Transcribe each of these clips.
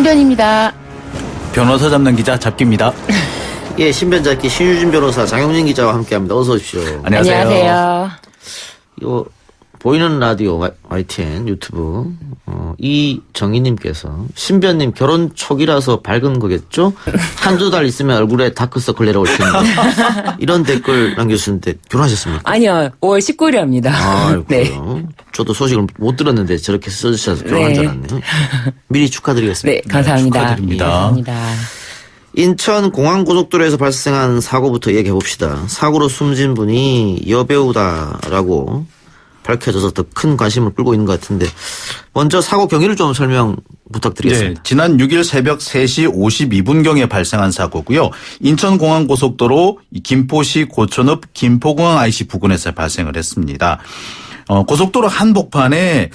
신변입니다. 변호사 잡는 기자 잡기입니다. 예, 신변잡기 신유진 변호사 장영진 기자와 함께합니다. 어서 오십시오. 안녕하세요. 요 보이는 라디오 YTN 유튜브 이정희님께서 신변님 결혼 초기라서 밝은 거겠죠? 한두 달 있으면 얼굴에 다크서클 내려올 텐데 이런 댓글 남겨주셨는데 결혼하셨습니까? 아니요. 5월 19일에 합니다. 아이고요. 네. 저도 소식을 못 들었는데 저렇게 써주셔서 결혼한 줄 알았네요. 미리 축하드리겠습니다. 네, 감사합니다. 축하드립니다. 감사합니다. 인천 공항고속도로에서 발생한 사고부터 얘기해 봅시다. 사고로 숨진 분이 여배우다라고 밝혀져서 더 큰 관심을 끌고 있는 것 같은데 먼저 사고 경위를 좀 설명 부탁드리겠습니다. 네, 지난 6일 새벽 3시 52분경에 발생한 사고고요. 인천공항고속도로 김포시 고촌읍 김포공항 IC 부근에서 발생을 했습니다. 고속도로 한복판에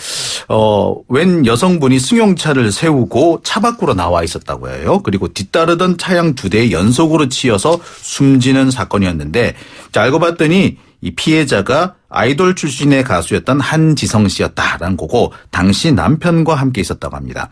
웬 여성분이 승용차를 세우고 차 밖으로 나와 있었다고 해요. 그리고 뒤따르던 차량 2대에 연속으로 치여서 숨지는 사건이었는데 알고 봤더니 이 피해자가 아이돌 출신의 가수였던 한지성 씨였다라는 거고 당시 남편과 함께 있었다고 합니다.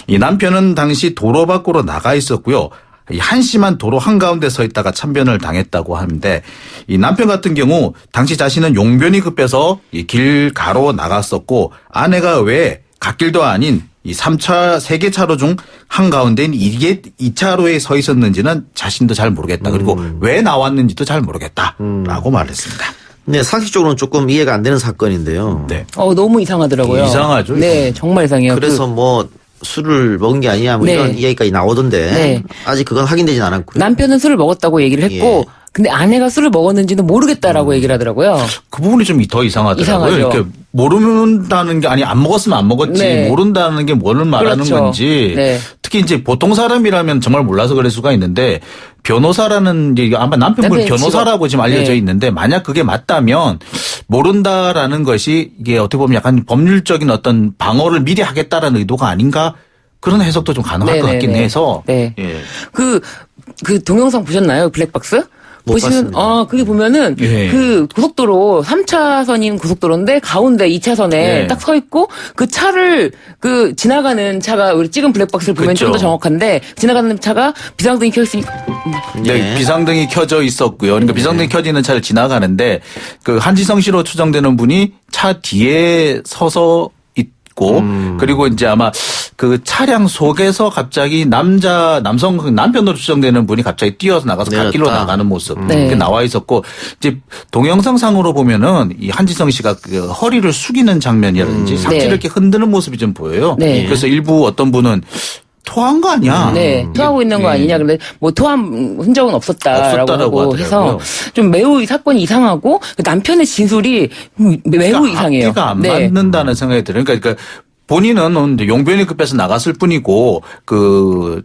이 남편은 당시 도로 밖으로 나가 있었고요. 이 한 씨만 도로 한가운데 서 있다가 참변을 당했다고 하는데 이 남편 같은 경우 당시 자신은 용변이 급해서 이 길 가로 나갔었고 아내가 왜 갓길도 아닌 이 3차 3개 차로 중 한가운데인 이게 2차로에 서 있었는지는 자신도 잘 모르겠다. 그리고 왜 나왔는지도 잘 모르겠다라고 말했습니다. 네, 상식적으로는 조금 이해가 안 되는 사건인데요. 네. 너무 이상하더라고요. 이상하죠. 네, 정말 이상해요. 그래서 뭐 술을 먹은 게 아니냐 뭐 네. 이런 이야기까지 나오던데 네. 아직 그건 확인되진 않았고요. 남편은 술을 먹었다고 얘기를 했고 예. 근데 아내가 술을 먹었는지는 모르겠다라고 얘기를 하더라고요. 그 부분이 좀 더 이상하더라고요. 이상하죠. 이렇게 모른다는 게 아니 안 먹었으면 안 먹었지 네. 모른다는 게 뭐를 말하는 그렇죠. 건지 네. 특히 이제 보통 사람이라면 정말 몰라서 그럴 수가 있는데 변호사라는 이제 아마 남편분이 남편의 변호사라고 직업. 지금 알려져 네. 있는데 만약 그게 맞다면 모른다라는 것이 이게 어떻게 보면 약간 법률적인 어떤 방어를 미리 하겠다라는 의도가 아닌가 그런 해석도 좀 가능할 것 같긴 해서 네. 예. 그 동영상 보셨나요? 블랙박스? 못 보시면 봤습니다. 그게 보면은 예. 그 고속도로 3차선인 고속도로인데 가운데 2차선에 예. 딱 서 있고 그 차를 그 지나가는 차가 우리 찍은 블랙박스를 보면 좀 더 그렇죠. 정확한데 지나가는 차가 비상등이 켜 있으니까 네, 비상등이 켜져 있었고요. 그러니까 비상등이 켜져 있는 차를 지나가는데 그 한지성 씨로 추정되는 분이 차 뒤에 서서 있고 그리고 이제 아마 그 차량 속에서 갑자기 남성 남편으로 추정되는 분이 갑자기 뛰어서 나가서 내렸다. 갓길로 나가는 모습 네. 이렇게 나와 있었고 이제 동영상상으로 보면은 이 한지성 씨가 그 허리를 숙이는 장면이라든지 상체를 네. 이렇게 흔드는 모습이 좀 보여요. 네. 그래서 일부 어떤 분은 토한 거 아니야? 네, 토하고 있는 거 예. 아니냐. 근데 뭐 토한 흔적은 없었다라고 없었다라고 하고 하더라고요. 해서 좀 매우 이 사건이 이상하고 그 남편의 진술이 매우 이상해요. 앞뒤가 안 네. 맞는다는 생각이 들어요. 그러니까 본인은 이제 용변이 급해서 나갔을 뿐이고 그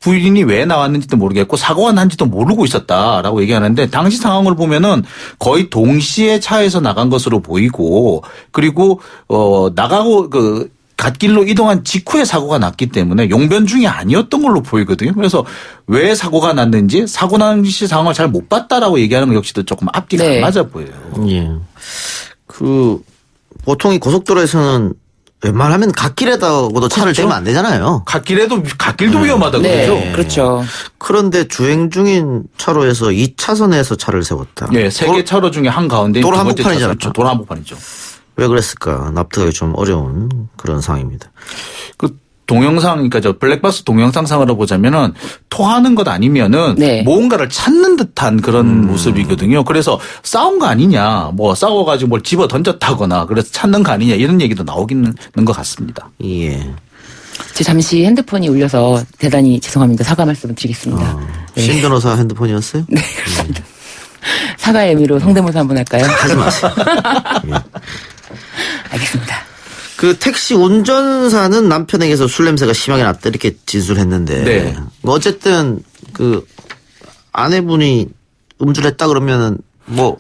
부인이 왜 나왔는지도 모르겠고 사고가 난지도 모르고 있었다라고 얘기하는데 당시 상황을 보면은 거의 동시에 차에서 나간 것으로 보이고 그리고 나가고 그 갓길로 이동한 직후에 사고가 났기 때문에 용변 중이 아니었던 걸로 보이거든요. 그래서 왜 사고가 났는지 사고 난 시 상황을 잘 못 봤다라고 얘기하는 것 역시도 조금 앞뒤가 네. 안 맞아 보여요. 예. 그 보통 이 고속도로에서는 웬만하면 갓길에다가도 차를 대면 안 되잖아요. 갓길도 위험하다고 네, 그러죠. 그렇죠. 그런데 주행 중인 차로에서 2차선에서 차를 세웠다. 네, 세 개 차로 중에 한 가운데 도로 한복판이잖아요. 도로 한복판이죠. 왜 그랬을까? 납득하기 좀 어려운 그런 상황입니다. 그 동영상, 그러니까 저 블랙박스 동영상상으로 보자면은 토하는 것 아니면은 네. 뭔가를 찾는 듯한 그런 모습이거든요. 그래서 싸운 거 아니냐, 뭐 싸워가지고 뭘 집어 던졌다거나 그래서 찾는 거 아니냐 이런 얘기도 나오기는 것 같습니다. 예. 제 잠시 핸드폰이 울려서 대단히 죄송합니다. 사과 말씀을 드리겠습니다. 네. 신 변호사 핸드폰이었어요? 네, 그렇습니다. 사과의 의미로 성대모사 한번 할까요? 하지 마세요. 예. 알겠습니다. 그 택시 운전사는 남편에게서 술 냄새가 심하게 났다 이렇게 진술했는데 네. 뭐 어쨌든 그 아내분이 음주를 했다 그러면은 뭐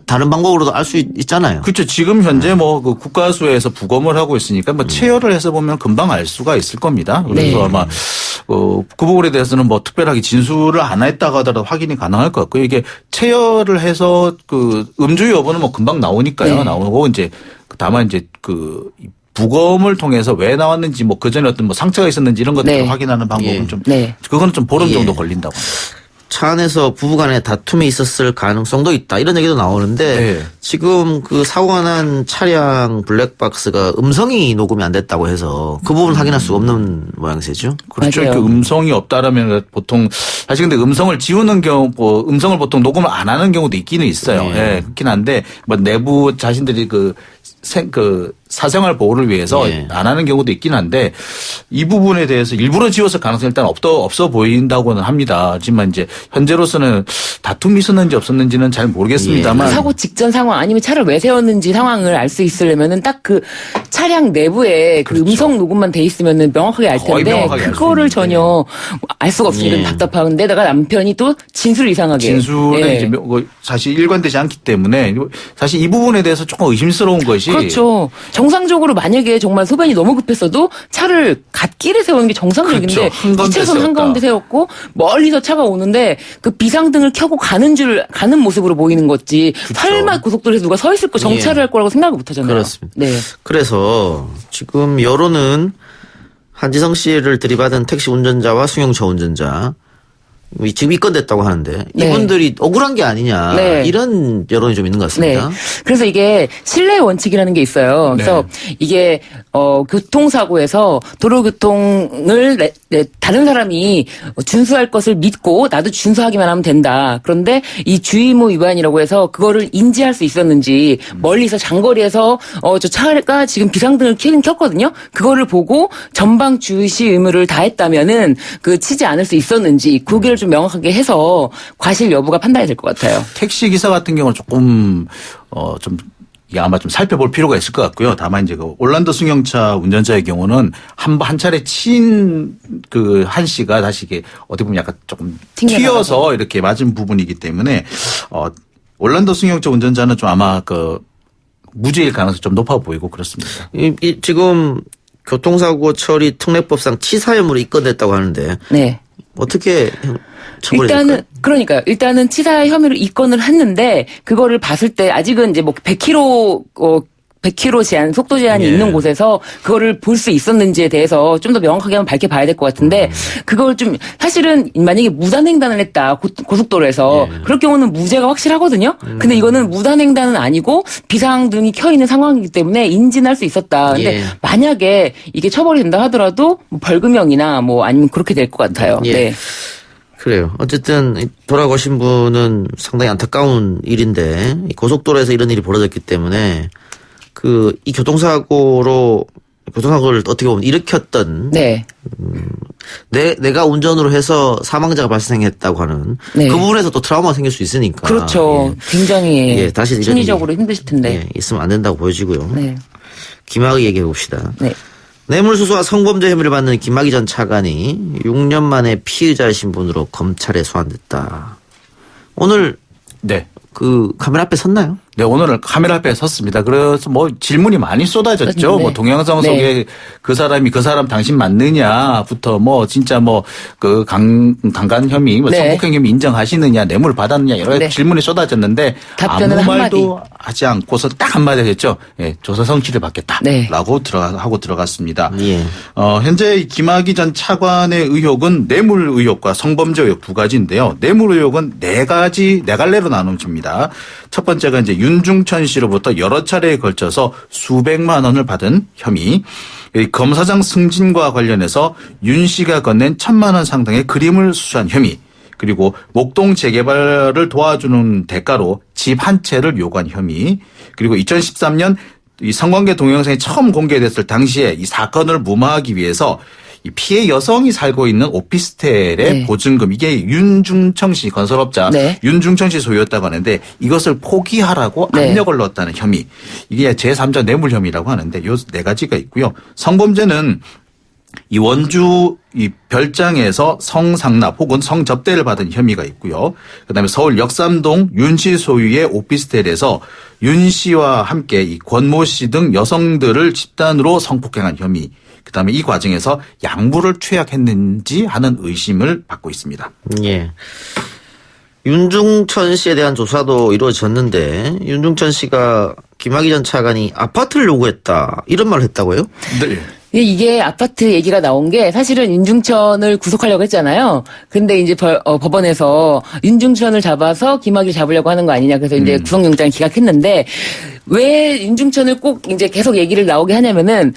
다른 방법으로도 알 수 있잖아요. 그렇죠. 지금 현재 뭐 그 국가수에서 부검을 하고 있으니까 뭐 체열을 해서 보면 금방 알 수가 있을 겁니다. 그래서 네. 아마 그 부분에 대해서는 뭐 특별하게 진술을 안 했다고 하더라도 확인이 가능할 것 같고요. 이게 체열을 해서 그 음주 여부는 뭐 금방 나오니까요. 네. 나오고 이제 다만 이제 그 부검을 통해서 왜 나왔는지 뭐 그전에 어떤 뭐 상처가 있었는지 이런 것들을 네. 확인하는 방법은 예. 좀 네. 그거는 좀 보름 예. 정도 걸린다고 합니다. 차 안에서 부부간에 다툼이 있었을 가능성도 있다. 이런 얘기도 나오는데 네. 지금 그 사고가 난 차량 블랙박스가 음성이 녹음이 안 됐다고 해서 그 부분 확인할 수가 없는 모양새죠. 그렇죠. 맞아요. 그 음성이 없다라면 보통 사실 근데 음성을 지우는 경우 뭐 음성을 보통 녹음을 안 하는 경우도 있기는 있어요. 네. 예. 그렇긴 한데 뭐 내부 자신들이 그 사생활 보호를 위해서 네. 안 하는 경우도 있긴 한데 이 부분에 대해서 일부러 지웠을 가능성이 일단 없어 보인다고는 합니다. 하지만 이제 현재로서는 다툼이 있었는지 없었는지는 잘 모르겠습니다만 그 사고 직전 상황 아니면 차를 왜 세웠는지 상황을 알 수 있으려면은 딱 그 차량 내부에 그 그렇죠. 음성 녹음만 돼 있으면은 명확하게 알 거의 텐데 명확하게 알수 그거를 있는데. 전혀 알 수가 없으니까 예. 답답한데 내가 남편이 또 진술을 이상하게 진술은 예. 이제 사실 일관되지 않기 때문에 사실 이 부분에 대해서 조금 의심스러운 것이 그렇죠. 정상적으로 만약에 정말 소변이 너무 급했어도 차를 갓길에 세우는 게 정상적인데 그렇죠. 한가운데 2차선 세웠다. 한가운데 세웠고 멀리서 차가 오는데 그 비상등을 켜고 가는 모습으로 보이는 거지. 설마 고속도로에서 누가 서 있을 거 정차를 예. 할 거라고 생각을 못 하잖아요. 그렇습니다. 네. 그래서 지금 여론은 한지성 씨를 들이받은 택시 운전자와 승용차 운전자 지금 입건됐다고 하는데 네. 이분들이 억울한 게 아니냐 네. 이런 여론이 좀 있는 것 네. 같습니다. 그래서 이게 신뢰 원칙이라는 게 있어요. 그래서 이게 교통사고에서 도로교통을 다른 사람이 준수할 것을 믿고 나도 준수하기만 하면 된다. 그런데 이 주의무 위반이라고 해서 그거를 인지할 수 있었는지 멀리서 장거리에서 저 차가 지금 비상등을 켰거든요. 그거를 보고 전방 주시 의무를 다했다면은 그 치지 않을 수 있었는지 그걸 좀 명확하게 해서 과실 여부가 판단이 될 것 같아요. 택시 기사 같은 경우는 조금 좀 이게 아마 좀 살펴볼 필요가 있을 것 같고요. 다만 이제 그 올란도 승용차 운전자의 경우는 한 차례 친 그 한 씨가 다시 이게 어떻게 보면 약간 조금 튀어서 이렇게 맞은 부분이기 때문에 올란도 승용차 운전자는 좀 아마 그 무죄일 가능성이 좀 높아 보이고 그렇습니다. 지금 교통사고 처리 특례법상 치사 혐의로 입건됐다고 하는데 네. 어떻게 처벌이 일단은 될까요? 그러니까요. 일단은 치사 혐의로 입건을 했는데 그거를 봤을 때 아직은 이제 뭐 100km 제한, 속도 제한이 예. 있는 곳에서 그거를 볼 수 있었는지에 대해서 좀 더 명확하게 한번 밝혀봐야 될 것 같은데 그걸 좀 사실은 만약에 무단횡단을 했다 고속도로에서 예. 그럴 경우는 무죄가 확실하거든요. 근데 이거는 무단횡단은 아니고 비상등이 켜 있는 상황이기 때문에 인지는 할 수 있었다. 근데 예. 만약에 이게 처벌이 된다 하더라도 뭐 벌금형이나 뭐 아니면 그렇게 될 것 같아요. 예. 네. 그래요. 어쨌든 돌아가신 분은 상당히 안타까운 일인데 이 고속도로에서 이런 일이 벌어졌기 때문에 이 교통사고를 어떻게 보면 일으켰던 네. 내가 운전으로 해서 사망자가 발생했다고 하는 네. 그 부분에서 또 트라우마가 생길 수 있으니까. 그렇죠. 굉장히 예, 다시 이런 심리적으로 힘드실 텐데. 예, 있으면 안 된다고 보여지고요. 네. 김학의 얘기해 봅시다. 네. 뇌물수수와 성범죄 혐의를 받는 김학의 전 차관이 6년 만에 피의자 신분으로 검찰에 소환됐다. 오늘 네. 그 카메라 앞에 섰나요? 네, 오늘 카메라 앞에 섰습니다. 그래서 뭐 질문이 많이 쏟아졌죠. 네. 뭐 동영상 속에 네. 그 사람 당신 맞느냐부터 뭐 진짜 뭐 그 강간 혐의, 뭐 네. 성폭행 혐의 인정하시느냐, 뇌물 받았느냐 여러 가지 네. 질문이 쏟아졌는데 답변은 아무 말도 하지 않고서 딱 한마디 했죠. 예, 조사 성취를 받겠다라고 네. 하고 들어갔습니다. 예. 현재 김학의 전 차관의 의혹은 뇌물 의혹과 성범죄 의혹 두 가지인데요. 뇌물 의혹은 네 갈래로 나눠집니다. 첫 번째가 이제 윤중천 씨로부터 여러 차례에 걸쳐서 수백만 원을 받은 혐의. 검사장 승진과 관련해서 윤 씨가 건넨 1,000만 원 상당의 그림을 수수한 혐의. 그리고 목동 재개발을 도와주는 대가로 집 한 채를 요구한 혐의. 그리고 2013년 이 성관계 동영상이 처음 공개됐을 당시에 이 사건을 무마하기 위해서 이 피해 여성이 살고 있는 오피스텔의 네. 보증금 이게 윤중청 씨 건설업자 네. 윤중청 씨 소유였다고 하는데 이것을 포기하라고 네. 압력을 넣었다는 혐의. 이게 제3자 뇌물 혐의라고 하는데 요 네 가지가 있고요. 성범죄는 이 원주 이 별장에서 성상납 혹은 성접대를 받은 혐의가 있고요. 그다음에 서울 역삼동 윤 씨 소유의 오피스텔에서 윤 씨와 함께 이 권모 씨 등 여성들을 집단으로 성폭행한 혐의. 그다음에 이 과정에서 양부를 투약했는지 하는 의심을 받고 있습니다. 예. 윤중천 씨에 대한 조사도 이루어졌는데 윤중천 씨가 김학의 전 차관이 아파트를 요구했다 이런 말을 했다고요? 네. 이게 아파트 얘기가 나온 게 사실은 윤중천을 구속하려고 했잖아요. 근데 이제 법원에서 윤중천을 잡아서 김학의를 잡으려고 하는 거 아니냐. 그래서 이제 구속영장을 기각했는데 왜 윤중천을 꼭 이제 계속 얘기를 나오게 하냐면은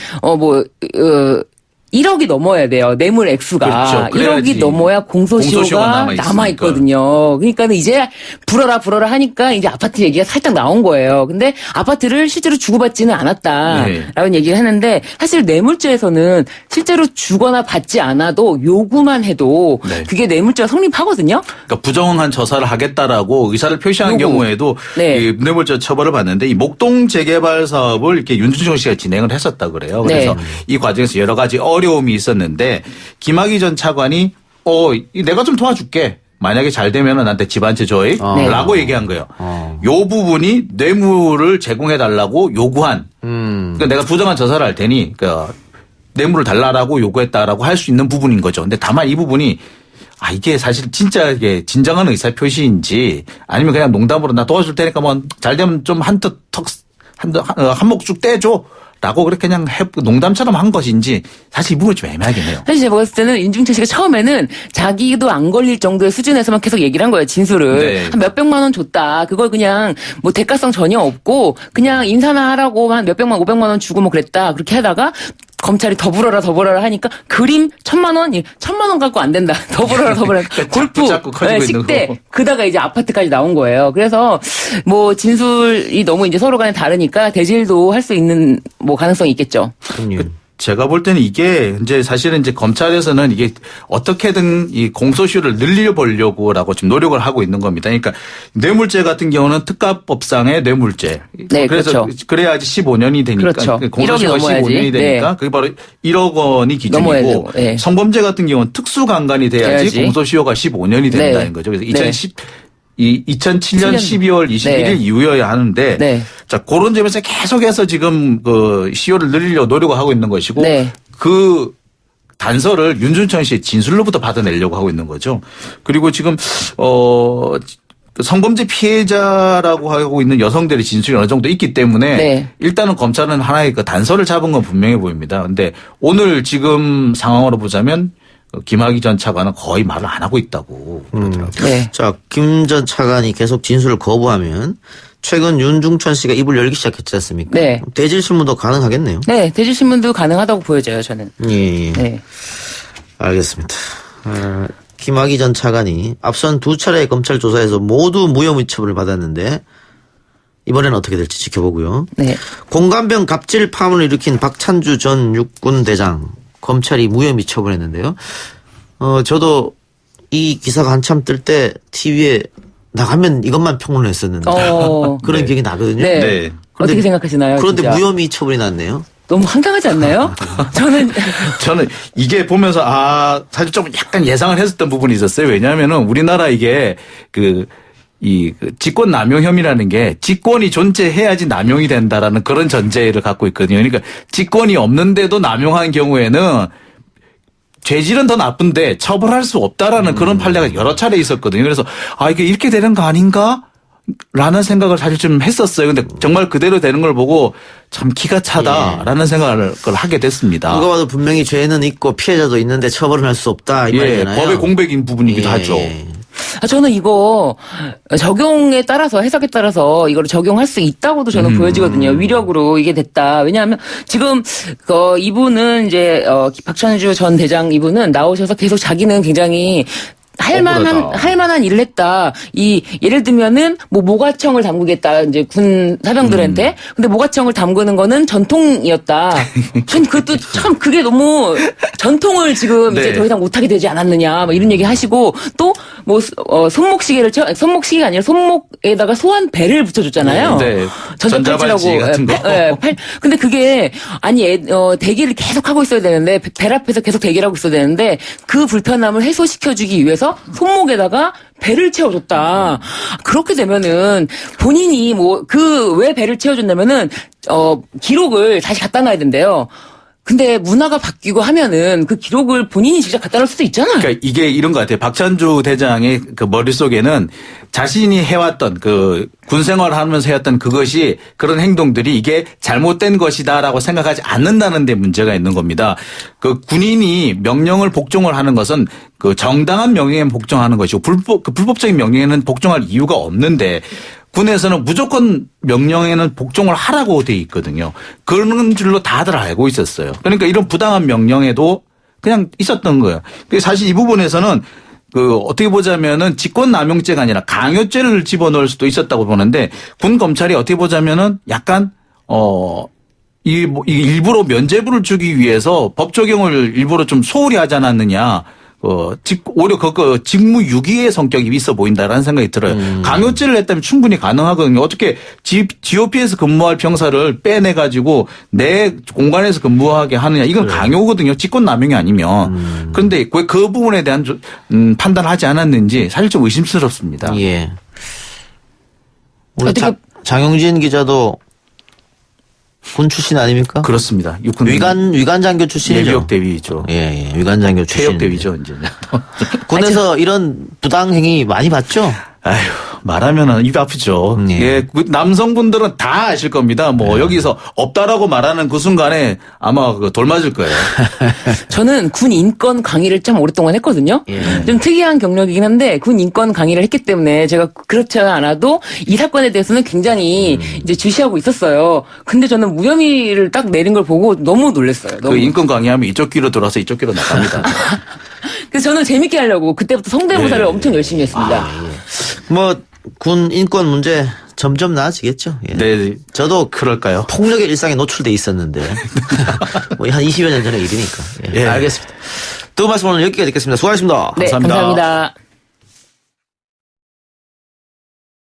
1억이 넘어야 돼요. 뇌물 액수가. 그렇죠. 그래야지 1억이 넘어야 공소시효가 남아있거든요. 그러니까는 이제 불어라 하니까 이제 아파트 얘기가 살짝 나온 거예요. 근데 아파트를 실제로 주고받지는 않았다라는 얘기를 하는데 사실 뇌물죄에서는 실제로 주거나 받지 않아도 요구만 해도 네. 그게 뇌물죄가 성립하거든요. 그러니까 부정한 저사를 하겠다라고 의사를 표시한 요구. 경우에도 네. 이 뇌물죄 처벌을 받는데 이 목동 재개발 사업을 이렇게 윤준청 씨가 진행을 했었다 그래요. 그래서 네. 이 과정에서 여러 가지 어려움이 있었는데 김학의 전 차관이 내가 좀 도와줄게. 만약에 잘 되면은 나한테 집 한 채 줘이 라고 얘기한 거예요. 요 부분이 뇌물을 제공해 달라고 요구한. 그러니까 내가 부정한 저사를 할 테니 그러니까 뇌물을 달라라고 요구했다라고 할 수 있는 부분인 거죠. 근데 다만 이 부분이 이게 사실 진짜 이게 진정한 의사 표시인지 아니면 그냥 농담으로 나 도와줄 테니까 뭐 잘 되면 좀 한몫 쭉 떼줘. 라고 그렇게 그냥 농담처럼 한 것인지 사실 이 부분이 좀 애매하긴 해요. 사실 제가 봤을 때는 윤중천 씨가 처음에는 자기도 안 걸릴 정도의 수준에서만 계속 얘기를 한 거예요. 진술을. 네. 한 몇백만 원 줬다. 그걸 그냥 뭐 대가성 전혀 없고 그냥 인사나 하라고 한 몇백만 500만 원 주고 뭐 그랬다. 그렇게 하다가 검찰이 더 불어라 하니까 그림 1,000만 원? 1,000만 원 갖고 안 된다. 더 불어라. 골프, 자꾸 커지고 있는 식대, 거. 그다가 이제 아파트까지 나온 거예요. 그래서 뭐 진술이 너무 이제 서로 간에 다르니까 대질도 할 수 있는 뭐 가능성이 있겠죠. 제가 볼 때는 이게 이제 사실은 이제 검찰에서는 이게 어떻게든 이 공소시효를 늘려보려고라고 지금 노력을 하고 있는 겁니다. 그러니까 뇌물죄 같은 경우는 특가법상의 뇌물죄. 네, 그래서 그렇죠. 그래야지 15년이 되니까. 그렇죠. 공소시효가 1억이 15년이 되니까 네. 그게 바로 1억 원이 넘어야 기준이고 되고, 네. 성범죄 같은 경우는 특수강간이 돼야지 공소시효가 15년이 된다는 네. 거죠. 그래서 네. 2007년 12월 21일 네. 이후여야 하는데 네. 자, 그런 점에서 계속해서 지금 그 시효를 늘리려고 노력을 하고 있는 것이고 네. 그 단서를 윤준천 씨의 진술로부터 받아내려고 하고 있는 거죠. 그리고 지금 그 성범죄 피해자라고 하고 있는 여성들의 진술이 어느 정도 있기 때문에 네. 일단은 검찰은 하나의 그 단서를 잡은 건 분명해 보입니다. 근데 오늘 지금 상황으로 보자면 김학의 전 차관은 거의 말을 안 하고 있다고 그러더라고요. 네. 자, 김 전 차관이 계속 진술을 거부하면 최근 윤중천 씨가 입을 열기 시작했지 않습니까? 네. 대질 신문도 가능하겠네요. 네, 대질신문도 가능하다고 보여져요, 저는. 예. 네. 알겠습니다. 김학의 전 차관이 앞선 두 차례의 검찰 조사에서 모두 무혐의 처분을 받았는데 이번에는 어떻게 될지 지켜보고요. 네. 공감병 갑질 파문을 일으킨 박찬주 전 육군 대장 검찰이 무혐의 처분했는데요. 저도 이 기사가 한참 뜰 때 TV에 나가면 이것만 평론을 했었는데 그런 네. 기억이 나거든요. 네. 네. 어떻게 생각하시나요? 그런데 진짜? 무혐의 처분이 났네요. 너무 황당하지 않나요? 저는 이게 보면서 사실 좀 약간 예상을 했었던 부분이 있었어요. 왜냐하면은 우리나라 이게 그 직권 남용 혐의라는 게 직권이 존재해야지 남용이 된다라는 그런 전제를 갖고 있거든요. 그러니까 직권이 없는데도 남용한 경우에는 죄질은 더 나쁜데 처벌할 수 없다라는 그런 판례가 여러 차례 있었거든요. 그래서 이게 이렇게 되는 거 아닌가? 라는 생각을 사실 좀 했었어요. 근데 정말 그대로 되는 걸 보고 참 기가 차다라는 생각을 하게 됐습니다. 누가 봐도 분명히 죄는 있고 피해자도 있는데 처벌은 할 수 없다 이 말이잖아요. 법의 공백인 부분이기도 하죠. 저는 이거 적용에 따라서 해석에 따라서 이걸 적용할 수 있다고도 저는 보여지거든요. 위력으로 이게 됐다. 왜냐하면 지금 이분은 이제 박찬주 전 대장 이분은 나오셔서 계속 자기는 굉장히 할 만한 일을 했다. 예를 들면은, 모가청을 담그겠다. 이제 군 사병들한테. 근데 모가청을 담그는 거는 전통이었다. 전 그것도 참 그게 너무 전통을 지금 네. 이제 더 이상 못하게 되지 않았느냐. 이런 얘기 하시고 또, 손목시계가 아니라 손목에다가 소한 배를 붙여줬잖아요. 네. 전자발찌라고. 전자발찌 같은 거. 근데 그게, 대기를 계속 하고 있어야 되는데, 배 앞에서 계속 대기를 하고 있어야 되는데, 그 불편함을 해소시켜주기 위해서 손목에다가 배를 채워줬다. 그렇게 되면은 본인이 왜 배를 채워줬냐면은 기록을 다시 갖다 놔야 된대요. 근데 문화가 바뀌고 하면은 그 기록을 본인이 직접 갖다 놓을 수도 있잖아요. 그러니까 이게 이런 것 같아요. 박찬주 대장의 그 머릿속에는 자신이 해왔던 그 군생활을 하면서 해왔던 그것이 그런 행동들이 이게 잘못된 것이다라고 생각하지 않는다는 데 문제가 있는 겁니다. 그 군인이 명령을 복종을 하는 것은 그 정당한 명령에 복종하는 것이고 불법적인 명령에는 복종할 이유가 없는데 군에서는 무조건 명령에는 복종을 하라고 돼 있거든요. 그런 줄로 다들 알고 있었어요. 그러니까 이런 부당한 명령에도 그냥 있었던 거예요. 사실 이 부분에서는 그 어떻게 보자면은 직권남용죄가 아니라 강요죄를 집어넣을 수도 있었다고 보는데 군 검찰이 어떻게 보자면은 약간 이 일부러 면죄부를 주기 위해서 법 적용을 일부러 좀 소홀히 하지 않았느냐. 오히려 그 직무유기의 성격이 있어 보인다라는 생각이 들어요. 강요죄를 했다면 충분히 가능하거든요. 어떻게 GOP에서 근무할 병사를 빼내가지고 내 공간에서 근무하게 하느냐. 이건 강요거든요. 직권남용이 아니면. 그런데 왜 그 부분에 대한 판단을 하지 않았는지 사실 좀 의심스럽습니다. 예. 우리 장용진 기자도 군 출신 아닙니까? 그렇습니다. 육군 위관 장교 출신이죠. 예비역 대위죠. 예, 위관 장교 출신. 퇴역 대위죠, 이제. 군에서 이런 부당 행위 많이 봤죠? 아휴, 말하면은 입이 아프죠. 예, 남성분들은 다 아실 겁니다. 여기서 없다라고 말하는 그 순간에 아마 돌 맞을 거예요. 저는 군 인권 강의를 참 오랫동안 했거든요. 예. 좀 특이한 경력이긴 한데 군 인권 강의를 했기 때문에 제가 그렇지 않아도 이 사건에 대해서는 굉장히 이제 주시하고 있었어요. 근데 저는 무혐의를 딱 내린 걸 보고 너무 놀랐어요. 그 인권 강의하면 이쪽 귀로 들어와서 이쪽 귀로 나갑니다. 그래서 저는 재밌게 하려고 그때부터 성대모사를 엄청 열심히 했습니다. 군 인권 문제 점점 나아지겠죠. 예. 네. 저도 그럴까요? 폭력의 일상에 노출돼 있었는데 한 20여 년 전의 일이니까. 예. 예. 알겠습니다. 두 말씀 오늘 여기까지 듣겠습니다. 수고하셨습니다. 네, 감사합니다. 감사합니다.